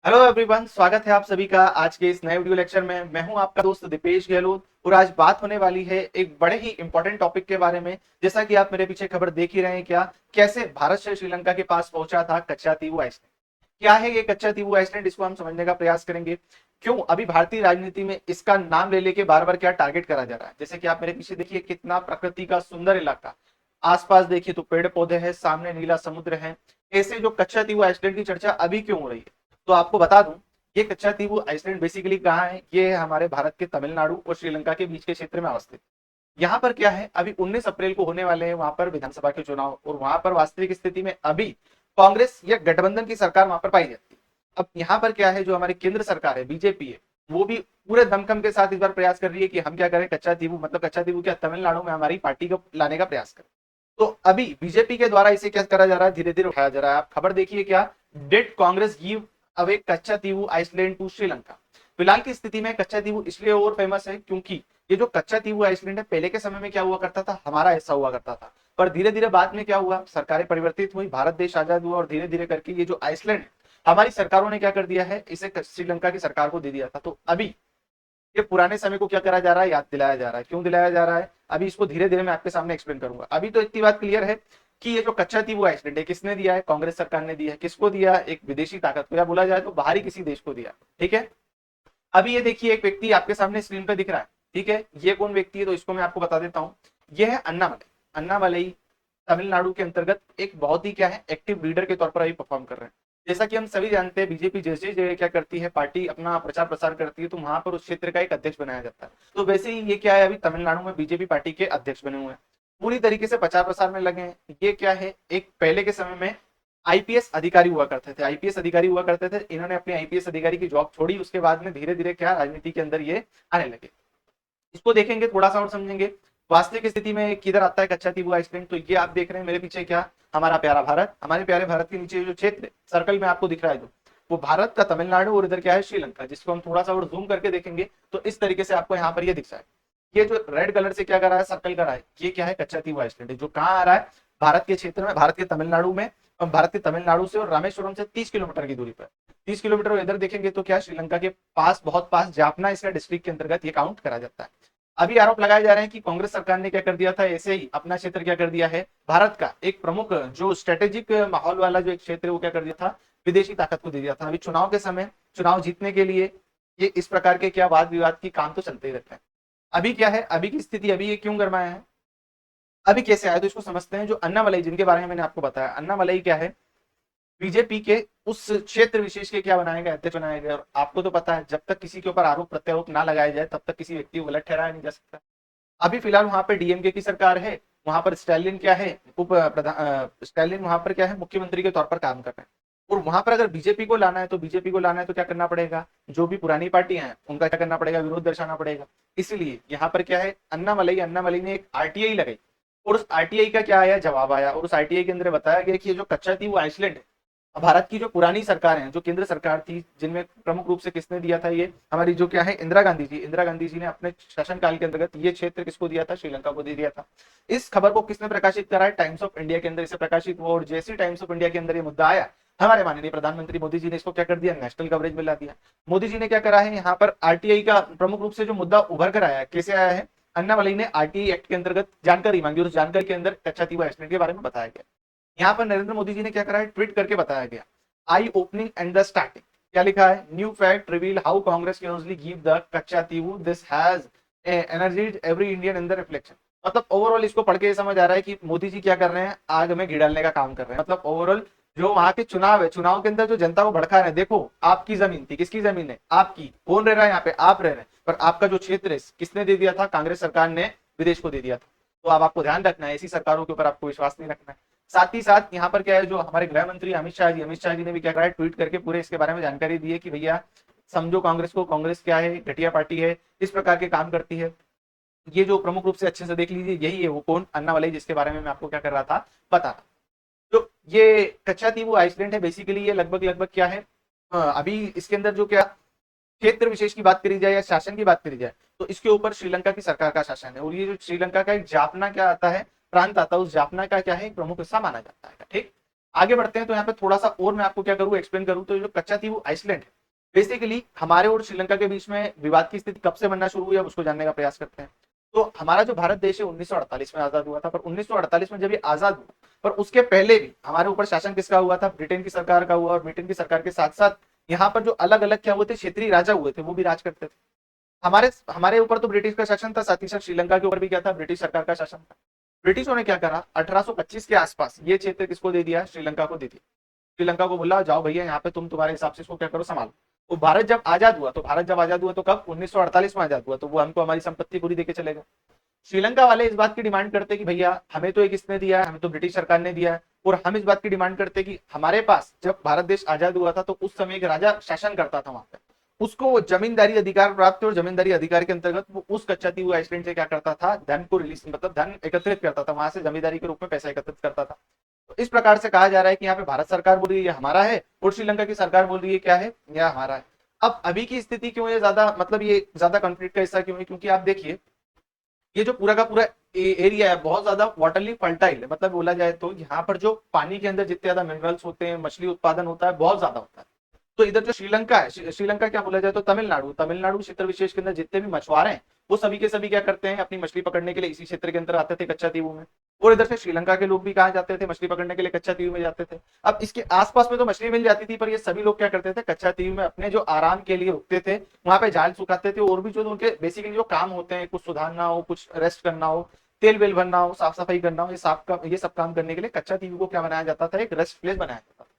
Hello everyone, स्वागत है आप सभी का आज के इस नए वीडियो लेक्चर में। मैं हूं आपका दोस्त दीपेश गहलोत और आज बात होने वाली है एक बड़े ही इंपॉर्टेंट टॉपिक के बारे में। जैसा कि आप मेरे पीछे खबर देख ही रहे हैं, क्या कैसे भारत से श्रीलंका के पास पहुंचा था कच्चातीवू आइसलैंड। क्या है ये कच्चातीवू आइसलैंड, इसको हम समझने का प्रयास करेंगे। क्यों अभी भारतीय राजनीति में इसका नाम ले लेके बार बार क्या टारगेट करा जा रहा है। जैसे कि आप मेरे पीछे देखिए, कितना प्रकृति का सुंदर इलाका, आसपास देखिए तो पेड़ पौधे हैं, सामने नीला समुद्र है। ऐसे जो कच्चातीवू आइसलैंड की चर्चा अभी क्यों हो रही है, तो आपको बता दूं, ये कच्चातीवू आइसलैंड बेसिकली कहाँ है। ये हमारे भारत के तमिलनाडु और श्रीलंका के बीच के क्षेत्र में अवस्थित। यहाँ पर क्या है, अभी 19 अप्रैल को होने वाले हैं वहां पर विधानसभा के चुनाव, और वहां पर वास्तविक स्थिति में अभी कांग्रेस या गठबंधन की सरकार वहां पर पाई जाती है। अब यहाँ पर क्या है, जो हमारी केंद्र सरकार है, बीजेपी है, वो भी पूरे दमखम के साथ इस बार प्रयास कर रही है कि हम क्या करें, कच्चातीवू मतलब कच्चातीवू क्या, तमिलनाडु में हमारी पार्टी को लाने का प्रयास करें। तो अभी बीजेपी के द्वारा इसे क्या करा जा रहा है, धीरे धीरे उठाया जा रहा है। आप खबर देखिए, क्या did Congress give away Kachchatheevu island to Sri Lanka. फिलहाल की स्थिति में कच्चातीवू इसलिए और फेमस है क्योंकि ये जो कच्चातीवू आइसलैंड है, पहले के समय में क्या हुआ करता था, हमारा हिस्सा हुआ करता था। पर धीरे धीरे बाद में क्या हुआ, सरकारें परिवर्तित हुई, भारत देश आजाद हुआ, और धीरे धीरे करके ये जो आइसलैंड है, हमारी सरकारों ने क्या कर दिया है, इसे श्रीलंका की सरकार को दे दिया था। तो अभी ये पुराने समय को क्या करा जा रहा है, याद दिलाया जा रहा है। क्यों दिलाया जा रहा है, अभी इसको धीरे धीरे मैं आपके सामने एक्सप्लेन करूंगा। अभी तो इतनी बात क्लियर है कि ये जो कच्चातीवू आइसलैंड है, किसने दिया है, कांग्रेस सरकार ने दिया है। किसको दिया, एक विदेशी ताकत को, या बोला जाए तो बाहरी किसी देश को दिया। ठीक है। अभी ये देखिए, एक व्यक्ति आपके सामने स्क्रीन पे दिख रहा है। ठीक है, ये कौन व्यक्ति है, तो इसको मैं आपको बता देता हूँ। ये है अन्नामलई। अन्नामलई तमिलनाडु के अंतर्गत एक बहुत ही क्या है, एक्टिव लीडर के तौर पर अभी परफॉर्म कर रहे हैं। जैसा कि हम सभी जानते हैं, बीजेपी जैसे जगह क्या करती है, पार्टी अपना प्रचार प्रसार करती है, तो वहां पर उस क्षेत्र का एक अध्यक्ष बनाया जाता है। तो वैसे ही ये क्या है, अभी तमिलनाडु में बीजेपी पार्टी के अध्यक्ष बने हुए हैं, पूरी तरीके से प्रचार प्रसार में लगे हैं। ये क्या है, एक पहले के समय में आईपीएस अधिकारी हुआ करते थे, आईपीएस अधिकारी हुआ करते थे। इन्होंने अपने आईपीएस अधिकारी की जॉब छोड़ी, उसके बाद में धीरे धीरे क्या राजनीति के अंदर ये आने लगे। इसको देखेंगे, थोड़ा सा और समझेंगे। वास्तविक स्थिति में किधर आता है कच्चातीवू आइसलैंड, तो ये आप देख रहे हैं मेरे पीछे, क्या हमारा प्यारा भारत। हमारे प्यारे भारत के नीचे जो क्षेत्र सर्कल में आपको दिख रहा है, जो वो भारत का तमिलनाडु, और इधर क्या है, श्रीलंका। जिसको हम थोड़ा सा और जूम करके देखेंगे तो इस तरीके से आपको यहाँ पर ये दिख रहा है। ये जो रेड कलर से क्या कर रहा है, सर्कल कर रहा है, ये क्या है, कच्चातीवू आइसलैंड, जो कहाँ आ रहा है, भारत के क्षेत्र में, भारत के तमिलनाडु में। भारत के तमिलनाडु से और रामेश्वरम से 30 किलोमीटर की दूरी पर, 30 किलोमीटर। और इधर देखेंगे तो क्या, श्रीलंका के पास, बहुत पास, जाफना इसका डिस्ट्रिक्ट के अंतर्गत ये काउंट करा जाता है। अभी आरोप लगाए जा रहे हैं कि कांग्रेस सरकार ने क्या कर दिया था, ऐसे ही अपना क्षेत्र क्या कर दिया है, भारत का एक प्रमुख जो स्ट्रेटेजिक माहौल वाला जो एक क्षेत्र है, वो क्या कर दिया था, विदेशी ताकत को दे दिया था। अभी चुनाव के समय, चुनाव जीतने के लिए ये इस प्रकार के क्या वाद विवाद की काम तो चलते ही रहते हैं। अभी क्या है, अभी की स्थिति, अभी ये क्यों गरमाया है, अभी कैसे आया, तो इसको समझते हैं। जो अन्नामलई, जिनके बारे में मैंने आपको बताया, अन्नामलई क्या है, बीजेपी के उस क्षेत्र विशेष के क्या बनाए गए, अध्यक्ष बनाए गए। और आपको तो पता है, जब तक किसी के ऊपर आरोप प्रत्यारोप ना लगाया जाए, तब तक किसी व्यक्ति को गलत ठहराया नहीं जा सकता। अभी फिलहाल वहां पर डीएमके की सरकार है, वहां पर स्टालिन क्या है, उप प्रधान स्टालिन वहां पर क्या है, मुख्यमंत्री के तौर पर काम कर रहे हैं। और वहां पर अगर बीजेपी को लाना है, तो बीजेपी को लाना है तो क्या करना पड़ेगा, जो भी पुरानी पार्टियां हैं उनका क्या करना पड़ेगा, विरोध दर्शाना पड़ेगा। इसलिए यहाँ पर क्या है, अन्नामलई अन्नामलई ने एक आरटीआई लगाई, और उस आरटीआई का क्या आया, जवाब आया। और उस आरटीआई के अंदर बताया गया कि ये जो कच्चा थी वो आइसलैंड है। भारत की जो पुरानी सरकार है, जो केंद्र सरकार थी, जिनमें प्रमुख रूप से किसने दिया था, ये हमारी जो क्या है, इंदिरा गांधी जी। इंदिरा गांधी जी ने अपने शासनकाल के अंतर्गत ये क्षेत्र किसको दिया था, श्रीलंका को दे दिया था। इस खबर को किसने प्रकाशित करा है, टाइम्स ऑफ इंडिया के अंदर इसे प्रकाशित हुआ। और जैसे टाइम्स ऑफ इंडिया के अंदर ये मुद्दा आया, हमारे माननीय प्रधानमंत्री मोदी जी ने इसको क्या कर दिया, नेशनल कवरेज में ला दिया। मोदी जी ने क्या करा है, यहाँ पर आरटीआई का प्रमुख रूप से जो मुद्दा उभर कर आया है, कैसे आया है, अन्नामलई ने आरटीआई एक्ट के अंतर्गत जानकारी मांगी, और उस जानकारी के अंदर कच्चातीवू आइसलैंड के बारे में बताया गया। यहाँ पर नरेंद्र मोदी जी ने क्या करा है, ट्वीट करके बताया गया, I opening and the starting. क्या लिखा है, new fact reveal how Congress can give the Katchatheevu, this has energised every Indian in the reflection. मतलब ओवरऑल इसको पढ़ के समझ आ रहा है कि मोदी जी क्या कर रहे हैं, आग में घी डालने का काम कर रहे हैं। मतलब ओवरऑल जो वहां के चुनाव है, चुनाव के अंदर जो जनता को भड़का रहे हैं, देखो आपकी जमीन थी, किसकी जमीन है, आपकी, कौन रह रहा है यहाँ पे, आप रह रहे हैं, पर आपका जो क्षेत्र है किसने दे दिया था, कांग्रेस सरकार ने विदेश को दे दिया था। तो अब आपको ध्यान रखना है, ऐसी सरकारों के ऊपर आपको विश्वास नहीं रखना है। साथ ही साथ यहाँ पर क्या है, जो हमारे गृह मंत्री अमित शाह जी ने भी क्या करा है, ट्वीट करके पूरे इसके बारे में जानकारी दी है कि भैया समझो कांग्रेस को, कांग्रेस क्या है, घटिया पार्टी है, इस प्रकार के काम करती है। ये जो प्रमुख रूप से अच्छे से देख लीजिए, यही है वो कौन, अन्नामलई, जिसके बारे में मैं आपको क्या कर रहा था, बता रहा। तो ये कच्चा थी वो आइसलैंड है बेसिकली। ये लगभग लगभग क्या है, अभी इसके अंदर जो क्या क्षेत्र विशेष की बात करी जाए या शासन की बात करी जाए, तो इसके ऊपर श्रीलंका की सरकार का शासन है। और ये जो श्रीलंका का एक जाफना क्या आता है, प्रांत आता है, उस जाफना का क्या है, एक प्रमुख हिस्सा माना जाता है। ठीक, आगे बढ़ते हैं। तो यहाँ पे थोड़ा सा और मैं आपको क्या करूँ, एक्सप्लेन करूँ। तो जो कच्चा थी वो आइसलैंड है, बेसिकली हमारे और श्रीलंका के बीच में विवाद की स्थिति कब से बनना शुरू हुई, अब उसको जानने का प्रयास करते हैं। तो हमारा जो भारत देश है 1948 में आजाद हुआ था, पर 1948 में जब ये आजाद हुआ, पर उसके पहले भी हमारे ऊपर शासन किसका हुआ था, ब्रिटेन की सरकार का हुआ। और ब्रिटेन की सरकार के साथ साथ यहाँ पर जो अलग अलग क्या हुए थे, क्षेत्रीय राजा हुए थे, वो भी राज करते थे। हमारे हमारे ऊपर तो ब्रिटिश का शासन था, साथ ही साथ श्रीलंका के ऊपर भी क्या था, ब्रिटिश सरकार का शासन था। ब्रिटिशों ने क्या करा, 1825 के आसपास ये क्षेत्र किसको दे दिया, श्रीलंका को दे दिया। श्रीलंका को बोला जाओ भैया यहाँ पे तुम तुम्हारे हिसाब से इसको क्या करो, संभालो। तो भारत जब आजाद हुआ, तो कब, 1948 में आजाद हुआ, तो वो हमको हमारी संपत्ति पूरी देके चलेगा। श्रीलंका वाले इस बात की डिमांड करते कि भैया हमें तो एक इसने दिया है, हमें तो ब्रिटिश सरकार ने दिया है, और हम इस बात की डिमांड करते कि हमारे पास जब भारत देश आजाद हुआ था तो उस समय एक राजा शासन करता था वहां पे, उसको वो जमींदारी अधिकार प्राप्त थे, और जमींदारी अधिकार के अंतर्गत वो उस कच्चा हुआ आइसलैंड से क्या करता था, धन को रिलीज, मतलब धन एकत्रित करता था, वहां से जमींदारी के रूप में पैसा एकत्रित करता था। तो इस प्रकार से कहा जा रहा है कि यहाँ पे भारत सरकार बोल रही है ये हमारा है, और श्रीलंका की सरकार बोल रही है क्या है, यह हमारा है। अब अभी की स्थिति क्यों है ज्यादा, मतलब ये ज्यादा कॉन्फ्लिक्ट का हिस्सा क्यों है, क्योंकि आप देखिए ये जो पूरा का पूरा एरिया है बहुत ज्यादा वाटरली फर्टाइल है, मतलब बोला जाए तो यहाँ पर जो पानी के अंदर जितने ज्यादा मिनरल्स होते हैं, मछली उत्पादन होता है, बहुत ज्यादा होता है। तो इधर जो श्रीलंका है, श्रीलंका क्या बोला जाए तो तमिलनाडु, तमिलनाडु क्षेत्र विशेष के अंदर जितने भी मछुआरे हैं वो सभी के सभी क्या करते हैं, अपनी मछली पकड़ने के लिए इसी क्षेत्र के अंदर आते थे, कच्चा द्वीपों में। और इधर से श्रीलंका के लोग भी कहाँ जाते थे, मछली पकड़ने के लिए कच्चा द्वीप में जाते थे। अब इसके आसपास में तो मछली मिल जाती थी, पर ये सभी लोग क्या करते थे, कच्चा द्वीप में अपने जो आराम के लिए रुकते थे, वहां पे जाल सुखाते थे, और भी जो उनके बेसिकली जो काम होते हैं, कुछ सुधारना हो, कुछ रेस्ट करना हो, तेल वेल भरना हो, साफ सफाई करना हो, ये सब काम करने के लिए कच्चा द्वीप को क्या बनाया जाता था, एक रेस्ट प्लेस बनाया जाता था।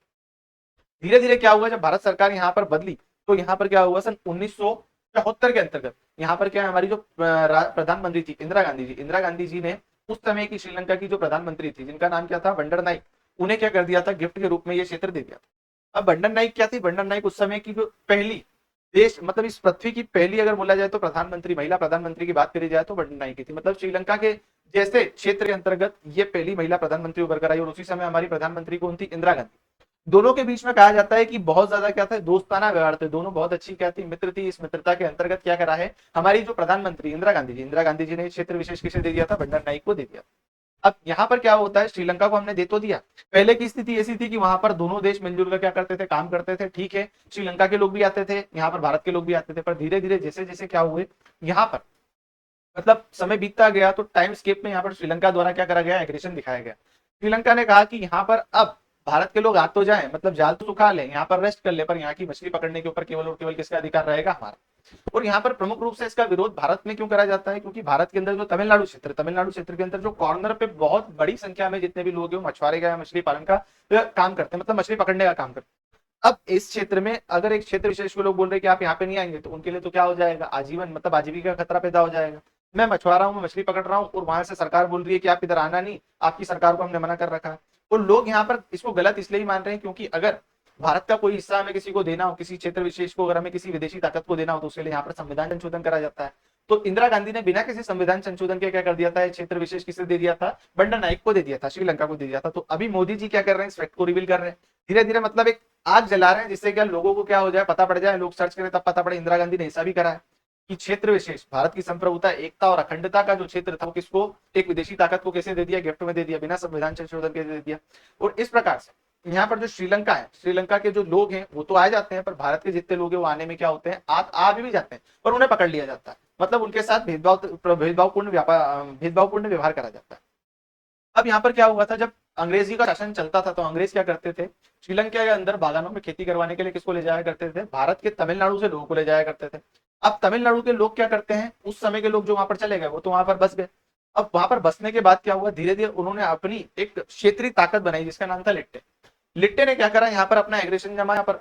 धीरे धीरे क्या हुआ, जब भारत सरकार यहाँ पर बदली, तो यहाँ पर क्या हुआ, सन 1974 के अंतर्गत यहाँ पर क्या है, हमारी जो प्रधानमंत्री थी इंदिरा गांधी जी ने उस समय की श्रीलंका की जो प्रधानमंत्री थी, जिनका नाम क्या था, बंडर नाइक, उन्हें क्या कर दिया था, गिफ्ट के रूप में ये क्षेत्र दे दिया था। अब बंडर नाइक क्या थी, बंडर नाइक उस समय की जो पहली देश, मतलब इस पृथ्वी की पहली, अगर बोला जाए तो प्रधानमंत्री, महिला प्रधानमंत्री की बात करी जाए तो बंडर नाइक की थी। मतलब श्रीलंका के जैसे क्षेत्र के अंतर्गत ये पहली महिला प्रधानमंत्री उभर कर आई, और उसी समय हमारी प्रधानमंत्री कौन थी, इंदिरा गांधी। दोनों के बीच में कहा जाता है कि बहुत ज्यादा क्या था, दोस्ताना व्यवहार थे, दोनों बहुत अच्छी क्या थी, मित्र थी। इस मित्रता के अंतर्गत क्या करा है, हमारी जो प्रधानमंत्री इंदिरा गांधी जी ने क्षेत्र विशेष किसे दे दिया था, बंडर नाइक को दे दिया। अब यहाँ पर क्या होता है, श्रीलंका को हमने दे तो दिया, पहले की स्थिति ऐसी थी कि वहां पर दोनों देश मिलजुल कर क्या करते थे, काम करते थे, ठीक है, श्रीलंका के लोग भी आते थे, यहाँ पर भारत के लोग भी आते थे। पर धीरे धीरे जैसे जैसे क्या हुए यहाँ पर, मतलब समय बीतता गया, तो टाइम स्केप में यहाँ पर श्रीलंका द्वारा क्या करा गया, एग्रेशन दिखाया गया। श्रीलंका ने कहा कि यहाँ पर अब भारत के लोग आ तो जाए, मतलब जाल तो सुखा ले, यहाँ पर रेस्ट कर ले, पर यहाँ की मछली पकड़ने के ऊपर केवल और केवल किसका अधिकार रहेगा, हमारा। और यहाँ पर प्रमुख रूप से इसका विरोध भारत में क्यों करा जाता है, क्योंकि भारत के अंदर जो तमिलनाडु क्षेत्र के अंदर जो कॉर्नर पे बहुत बड़ी संख्या में जितने भी लोग हैं, मछुआरे का मछली पालन का काम करते हैं, मतलब मछली पकड़ने का काम करते हैं। अब इस क्षेत्र में अगर एक क्षेत्र विशेष के लोग बोल रहे हैं कि आप यहाँ पे नहीं आएंगे, तो उनके लिए तो क्या हो जाएगा, आजीवन, मतलब आजीविका का खतरा पैदा हो जाएगा। मैं मछुआरा हूँ, मैं मछली पकड़ रहा हूँ, और वहां से सरकार बोल रही है कि आप इधर आना नहीं, आपकी सरकार को हमने मना कर रखा है। और लोग यहाँ पर इसको गलत इसलिए मान रहे हैं क्योंकि अगर भारत का कोई हिस्सा हमें किसी को देना हो, किसी क्षेत्र विशेष को अगर हमें किसी विदेशी ताकत को देना हो, तो उसके लिए यहाँ पर संविधान संशोधन करा जाता है। तो इंदिरा गांधी ने बिना किसी संविधान संशोधन के क्या कर दिया था, क्षेत्र विशेष किसे दे दिया था, बंडर नाइक को दे दिया था, श्रीलंका को दे दिया था। तो अभी मोदी जी क्या कर रहे हैं, इस फैक्ट को रिवील कर रहे हैं, धीरे धीरे, मतलब एक आग जला रहे हैं, जिससे क्या लोगों को क्या हो जाए, पता पड़ जाए, लोग सर्च करें तब पता पड़े। इंदिरा गांधी ने ऐसा भी करा है कि क्षेत्र विशेष, भारत की संप्रभुता, एकता और अखंडता का जो क्षेत्र था, वो किसको, एक विदेशी ताकत को कैसे दे दिया, गिफ्ट में दे दिया, बिना संविधान संशोधन के दे दिया। और इस प्रकार से यहाँ पर जो श्रीलंका है, श्रीलंका के जो लोग हैं वो तो आ जाते हैं, पर भारत के जितने लोग हैं वो आने में क्या होते हैं, आ भी जाते हैं, पर उन्हें पकड़ लिया जाता है, मतलब उनके साथ भेदभावपूर्ण व्यवहार करा जाता है। अब यहाँ पर क्या हुआ था, जब अंग्रेजी का शासन चलता था, तो अंग्रेज क्या करते थे, श्रीलंका के अंदर बागानों में खेती करवाने के लिए किसको ले जाया करते थे, भारत के तमिलनाडु से लोगों को ले जाया करते थे। अब तमिलनाडु के लोग क्या करते हैं, उस समय के लोग जो वहां पर चले गए, वो तो वहां पर बस गए। अब वहां पर बसने के बाद क्या हुआ, धीरे धीरे उन्होंने अपनी एक क्षेत्रीय ताकत बनाई, जिसका नाम था लिट्टे। लिट्टे ने क्या करा, यहाँ पर अपना एग्रेशन जमा, यहाँ पर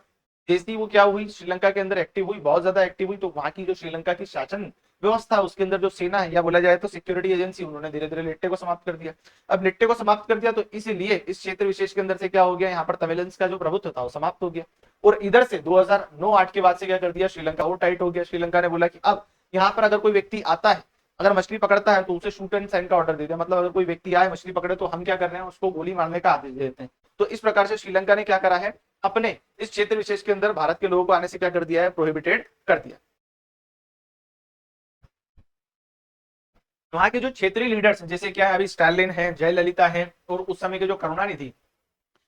जैसी वो क्या हुई, श्रीलंका के अंदर एक्टिव हुई, बहुत ज्यादा एक्टिव हुई। तो वहां की जो श्रीलंका की शासन व्यवस्था, उसके अंदर जो सेना है, या बोला जाए तो सिक्योरिटी एजेंसी, उन्होंने धीरे धीरे लिट्टे को समाप्त कर दिया। अब लिट्टे को समाप्त कर दिया, तो इसलिए इस क्षेत्र विशेष के अंदर से क्या हो गया, यहाँ पर तमिलियंस का जो प्रभुत्व था वो समाप्त हो गया। और इधर से 2009-8 के बाद से क्या कर दिया, श्रीलंका और टाइट हो गया। श्रीलंका ने बोला कि अब यहाँ पर अगर कोई व्यक्ति आता है, अगर मछली पकड़ता है, तो उसे शूट एंड साइन का ऑर्डर दे दिया, मतलब अगर कोई व्यक्ति आए मछली पकड़े, तो हम क्या कर रहे हैं, उसको गोली मारने का आदेश देते हैं। तो इस प्रकार से श्रीलंका ने क्या करा है, अपने इस क्षेत्र विशेष के अंदर भारत के लोगों को आने से क्या कर दिया है, प्रोहिबिटेड कर दिया। वहां के जो क्षेत्रीय लीडर्स जैसे क्या है, अभी स्टालिन है, जयललिता है, और उस समय के जो करुणानिधि,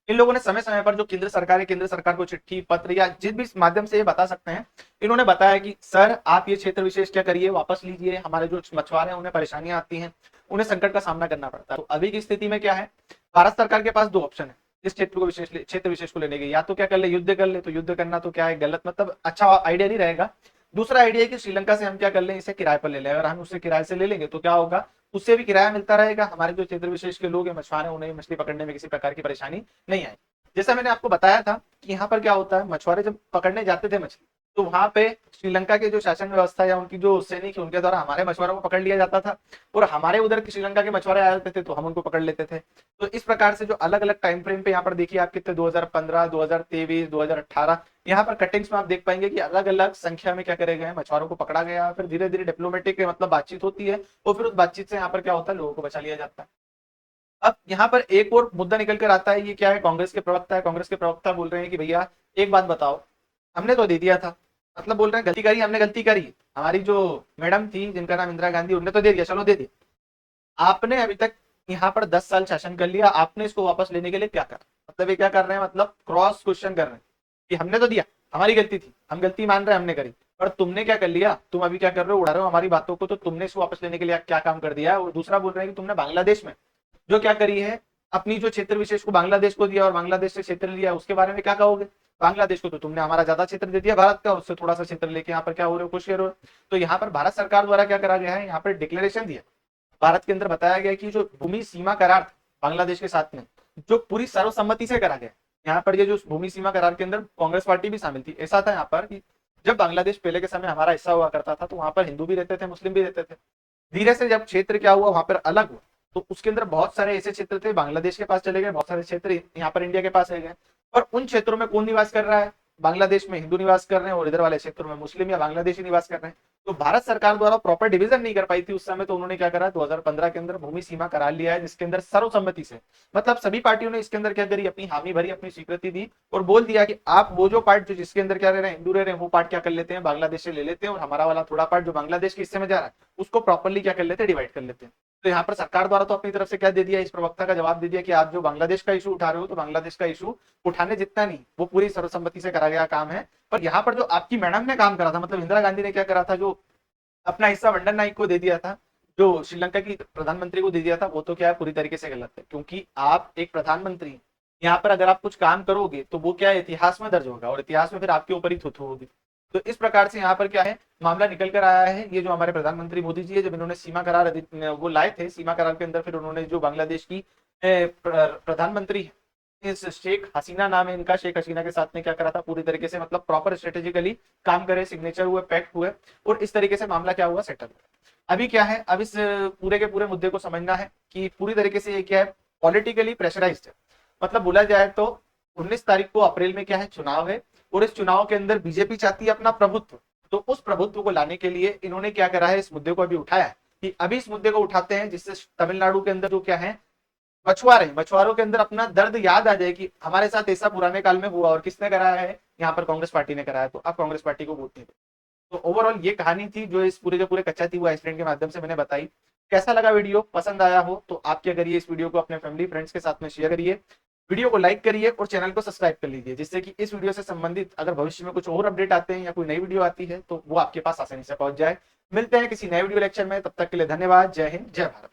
इन लोगों ने समय समय पर जो केंद्र सरकार है, केंद्र सरकार को चिट्ठी पत्र या जिस भी माध्यम से ये बता सकते हैं, इन्होंने बताया कि सर आप ये क्षेत्र विशेष क्या करिए, वापस लीजिए, हमारे जो मछुआरे हैं उन्हें परेशानियां आती हैं, उन्हें संकट का सामना करना पड़ता है। तो अभी की स्थिति में क्या है, भारत सरकार के पास दो ऑप्शन है इस क्षेत्र विशेष को लेने के, या तो क्या कर ले, युद्ध कर ले, तो युद्ध करना तो क्या है गलत, मतलब अच्छा आइडिया नहीं रहेगा। दूसरा आइडिया है कि श्रीलंका से हम क्या कर लें, इसे किराए पर ले लें, अगर हम उससे किराए से ले लेंगे तो क्या होगा, उससे भी किराया मिलता रहेगा, हमारे जो क्षेत्र विशेष के लोग हैं मछुआरे, उन्हें मछली पकड़ने में किसी प्रकार की परेशानी नहीं आए। जैसा मैंने आपको बताया था कि यहाँ पर क्या होता है, मछुआरे जब पकड़ने जाते थे मछली, तो वहां पे श्रीलंका के जो शासन व्यवस्था या उनकी जो सैनिक है उनके द्वारा हमारे मछुआरों को पकड़ लिया जाता था, और हमारे उधर की श्रीलंका के मछुआरे आ जाते थे तो हम उनको पकड़ लेते थे। तो इस प्रकार से जो अलग अलग टाइम फ्रेम पे यहाँ पर देखिए आप कितने 2015, 2023, 2018 यहाँ पर कटिंग्स में आप देख पाएंगे कि अलग अलग संख्या में क्या करे गए, मछुआरों को पकड़ा गया, फिर धीरे धीरे डिप्लोमेटिक मतलब बातचीत होती है और फिर उस बातचीत से यहाँ पर क्या होता है, लोगों को बचा लिया जाता है। अब यहाँ पर एक और मुद्दा निकल कर आता है, ये क्या है, कांग्रेस के प्रवक्ता है, कांग्रेस के प्रवक्ता बोल रहे हैं कि भैया एक बात बताओ, हमने तो दे दिया था, मतलब बोल रहे हैं गलती करी, हमने गलती करी, हमारी जो मैडम थी जिनका नाम इंदिरा गांधी, उन्होंने तो दे दिया, चलो दे दिया, आपने अभी तक यहाँ पर 10 साल शासन कर लिया, आपने इसको वापस लेने के लिए क्या करा, मतलब ये क्या कर रहे हैं, मतलब क्रॉस क्वेश्चन कर रहे हैं कि हमने तो दिया, हमारी गलती थी, हम गलती मान रहे हैं, हमने करी, पर तुमने क्या कर लिया, तुम अभी क्या कर रहे हो, उड़ा रहे हो हमारी बातों को, तो तुमने इसको वापस लेने के लिए क्या काम कर दिया। और दूसरा बोल रहे हैं कि तुमने बांग्लादेश में जो क्या करी है, अपनी जो क्षेत्र विशेष को बांग्लादेश को दिया और बांग्लादेश से क्षेत्र लिया, उसके बारे में क्या कहोगे, बांग्लादेश को तो तुमने हमारा ज्यादा क्षेत्र दे दिया भारत का, उससे थोड़ा सा क्षेत्र लेके यहाँ पर क्या हो रहे हो, खुश हो रहे हो। तो यहाँ पर भारत सरकार द्वारा क्या करा गया है, यहाँ पर डिक्लेरेशन दिया, भारत के अंदर बताया गया कि जो भूमि सीमा करार बांग्लादेश के साथ में जो पूरी सर्वसम्मति से करा गया, यहाँ पर ये जो भूमि सीमा करार के अंदर कांग्रेस पार्टी भी शामिल थी। ऐसा था यहाँ पर कि जब बांग्लादेश पहले के समय हमारा हिस्सा हुआ करता था तो वहां पर हिंदू भी रहते थे, मुस्लिम भी रहते थे। धीरे से जब क्षेत्र क्या हुआ, वहां पर अलग हुआ, तो उसके अंदर बहुत सारे ऐसे क्षेत्र थे बांग्लादेश के पास चले गए, बहुत सारे क्षेत्र यहाँ पर इंडिया के पास रह गए। और उन क्षेत्रों में कौन निवास कर रहा है, बांग्लादेश में हिंदू निवास कर रहे हैं और इधर वाले क्षेत्रों में मुस्लिम या बांग्लादेशी निवास कर रहे हैं। तो भारत सरकार द्वारा प्रॉपर डिवीजन नहीं कर पाई थी उस समय, तो उन्होंने क्या करा, 2015 के अंदर भूमि सीमा करा लिया है, जिसके अंदर सर्वसम्मति से मतलब सभी पार्टियों ने इसके अंदर क्या करी, अपनी हामी भरी, अपनी स्वीकृति दी और बोल दिया कि आप वो जो पार्ट जो जिसके अंदर क्या रह रहे हैं, हिंदू रह रहे हैं, वो पार्ट क्या कर लेते हैं, बांग्लादेश से ले लेते हैं, और हमारा वाला थोड़ा पार्ट जो बांग्लादेश के हिस्से में जा रहा है उसको प्रॉपरली क्या कर लेते हैं, डिवाइड कर लेते हैं। तो यहाँ पर सरकार द्वारा तो अपनी तरफ से क्या दे दिया, इस प्रवक्ता का जवाब दे दिया कि आप जो बांग्लादेश का इशू उठा रहे हो, तो बांग्लादेश का इशू उठाने जितना नहीं, वो पूरी सर्वसम्मति से करा गया काम है। पर यहाँ पर जो आपकी मैडम ने काम करा था, मतलब इंदिरा गांधी ने क्या करा था, जो अपना हिस्सा वंडन नाइक को दे दिया था, जो श्रीलंका की प्रधानमंत्री को दे दिया था, वो तो क्या है, पूरी तरीके से गलत है। क्योंकि आप एक प्रधानमंत्री, यहाँ पर अगर आप कुछ काम करोगे तो वो क्या है, इतिहास में दर्ज होगा और इतिहास में फिर आपके ऊपर ही थुथु होगी। तो इस प्रकार से यहाँ पर क्या है, मामला निकल कर आया है। ये जो हमारे प्रधानमंत्री मोदी जी है, जब इन्होंने सीमा करार वो लाए थे, सीमा करार के अंदर फिर उन्होंने जो बांग्लादेश की प्रधानमंत्री है, इस शेख हसीना नाम है इनका, शेख हसीना के साथ में क्या करा था, पूरी तरीके से मतलब प्रॉपर स्ट्रेटेजिकली काम करे, सिग्नेचर हुए, पैक्ट हुए, और इस तरीके से मामला क्या हुआ, सेटल। अभी क्या है, अब इस पूरे के पूरे मुद्दे को समझना है कि पूरी तरीके से ये क्या है, पॉलिटिकली प्रेशराइज्ड है। मतलब बोला जाए तो 19 तारीख को अप्रैल में क्या है, चुनाव है, और इस चुनाव के अंदर बीजेपी चाहती है अपना प्रभुत्व। तो उस प्रभुत्व को लाने के लिए इन्होंने क्या करा है, इस मुद्दे को अभी उठाया है कि अभी इस मुद्दे को उठाते हैं, जिससे तमिलनाडु के अंदर जो क्या है, मछुआरे, मछुआरों के अंदर अपना दर्द याद आ जाए कि हमारे साथ ऐसा पुराने काल में हुआ और किसने कराया है, यहाँ पर कांग्रेस पार्टी ने कराया, तो आप कांग्रेस पार्टी को वोट नहीं दे। तो ओवरऑल ये कहानी थी जो इस पूरे के पूरे कच्चा थी वो एक्सीडेंट के माध्यम से मैंने बताई। कैसा लगा वीडियो, पसंद आया हो तो आप क्या करिए, इस वीडियो को अपने फैमिली फ्रेंड्स के साथ में शेयर करिए, वीडियो को लाइक करिए और चैनल को सब्सक्राइब कर लीजिए, जिससे कि इस वीडियो से संबंधित अगर भविष्य में कुछ और अपडेट आते हैं या कोई नई वीडियो आती है तो वो आपके पास आसानी से पहुंच जाए। मिलते हैं किसी नए वीडियो लेक्चर में, तब तक के लिए धन्यवाद। जय हिंद, जय भारत।